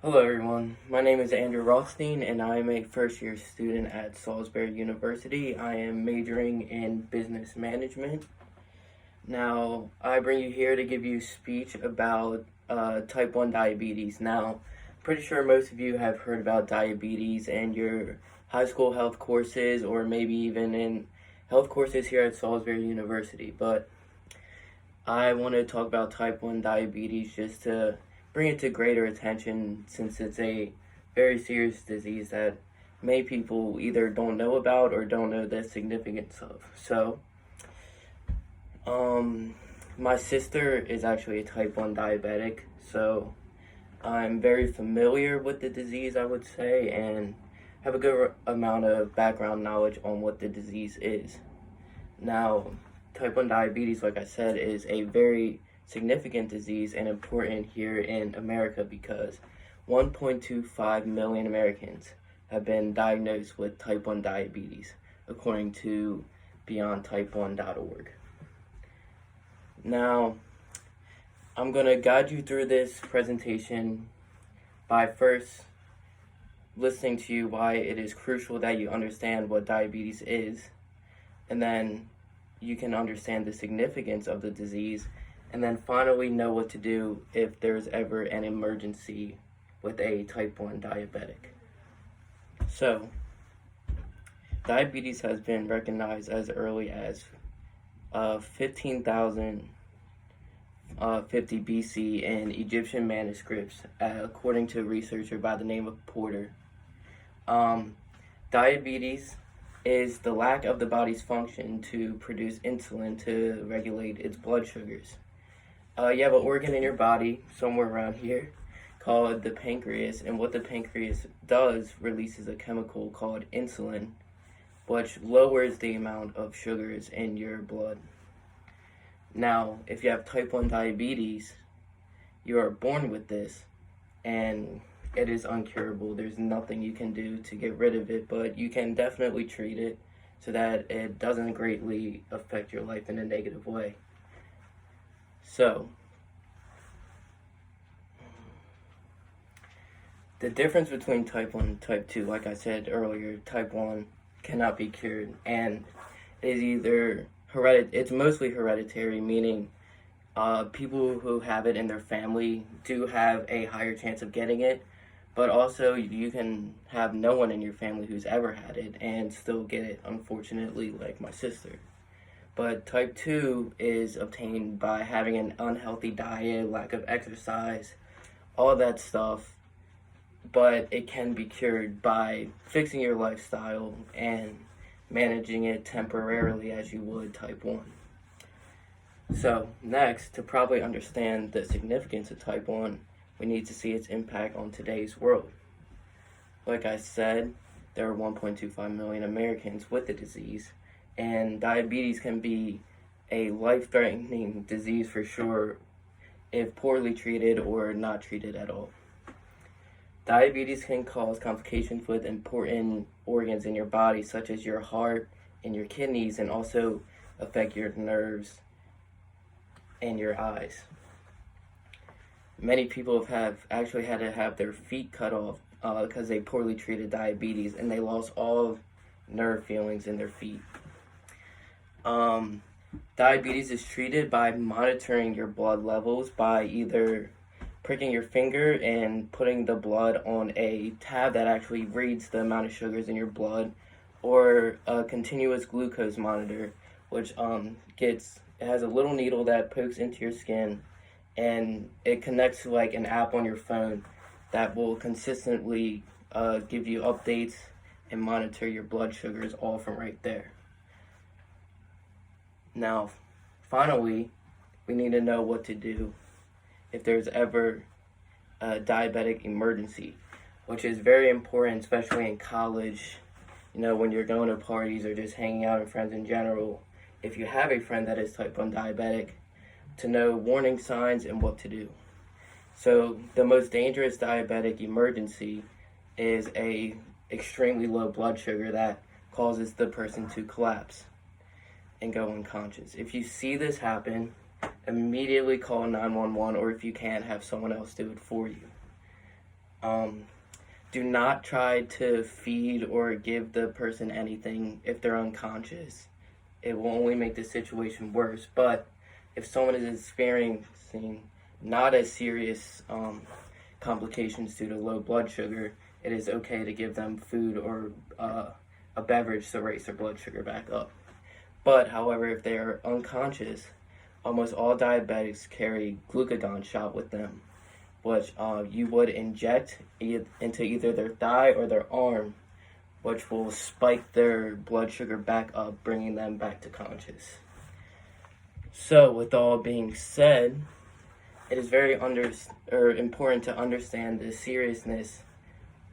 Hello everyone, my name is Andrew Rothstein and I am a first year student at Salisbury University. I am majoring in business management. Now, I bring you here to give you a speech about type 1 diabetes. Now, pretty sure most of you have heard about diabetes in your high school health courses or maybe even in health courses here at Salisbury University, but I want to talk about type 1 diabetes just to bring it to greater attention since it's a very serious disease that many people either don't know about or don't know the significance of. So, my sister is actually a type 1 diabetic, so I'm very familiar with the disease, I would say, and have a good amount of background knowledge on what the disease is. Now, type 1 diabetes, like I said, is a very significant disease and important here in America because 1.25 million Americans have been diagnosed with type 1 diabetes, according to beyondtype1.org. Now, I'm going to guide you through this presentation by first listening to you why it is crucial that you understand what diabetes is, and then you can understand the significance of the disease, and then finally know what to do if there's ever an emergency with a type 1 diabetic. So, diabetes has been recognized as early as 15,050 BC in Egyptian manuscripts, according to a researcher by the name of Porter. Diabetes is the lack of the body's function to produce insulin to regulate its blood sugars. You have an organ in your body, somewhere around here, called the pancreas, and what the pancreas does releases a chemical called insulin, which lowers the amount of sugars in your blood. Now, if you have type 1 diabetes, you are born with this, and it is uncurable. There's nothing you can do to get rid of it, but you can definitely treat it so that it doesn't greatly affect your life in a negative way. So, the difference between type 1 and type 2, like I said earlier, type 1 cannot be cured, and is either it's mostly hereditary, meaning people who have it in their family do have a higher chance of getting it, but also you can have no one in your family who's ever had it and still get it, unfortunately, like my sister. But type 2 is obtained by having an unhealthy diet, lack of exercise, all that stuff, but it can be cured by fixing your lifestyle and managing it temporarily as you would type 1. So, next, to probably understand the significance of type 1, we need to see its impact on today's world. Like I said, there are 1.25 million Americans with the disease, and diabetes can be a life-threatening disease for sure if poorly treated or not treated at all. Diabetes can cause complications with important organs in your body, such as your heart and your kidneys, and also affect your nerves and your eyes. Many people have actually had to have their feet cut off because they poorly treated diabetes and they lost all nerve feelings in their feet. Diabetes is treated by monitoring your blood levels by either pricking your finger and putting the blood on a tab that actually reads the amount of sugars in your blood, or a continuous glucose monitor, which it has a little needle that pokes into your skin, and it connects to like an app on your phone that will consistently give you updates and monitor your blood sugars all from right there. Now, finally, we need to know what to do if there's ever a diabetic emergency, which is very important, especially in college, when you're going to parties or just hanging out with friends in general. If you have a friend that is type 1 diabetic, to know warning signs and what to do. So the most dangerous diabetic emergency is a extremely low blood sugar that causes the person to collapse and go unconscious. If you see this happen, immediately call 911, or if you can, have someone else do it for you. Do not try to feed or give the person anything if they're unconscious. It will only make the situation worse. But if someone is experiencing not as serious complications due to low blood sugar, it is okay to give them food or a beverage to raise their blood sugar back up. But, however, if they are unconscious, almost all diabetics carry glucagon shot with them, which you would inject into either their thigh or their arm, which will spike their blood sugar back up, bringing them back to conscious. So, with all being said, it is very important to understand the seriousness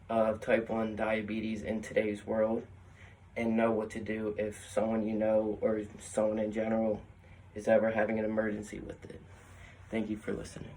of type 1 diabetes in today's world and know what to do if someone you know or someone in general is ever having an emergency with it. Thank you for listening.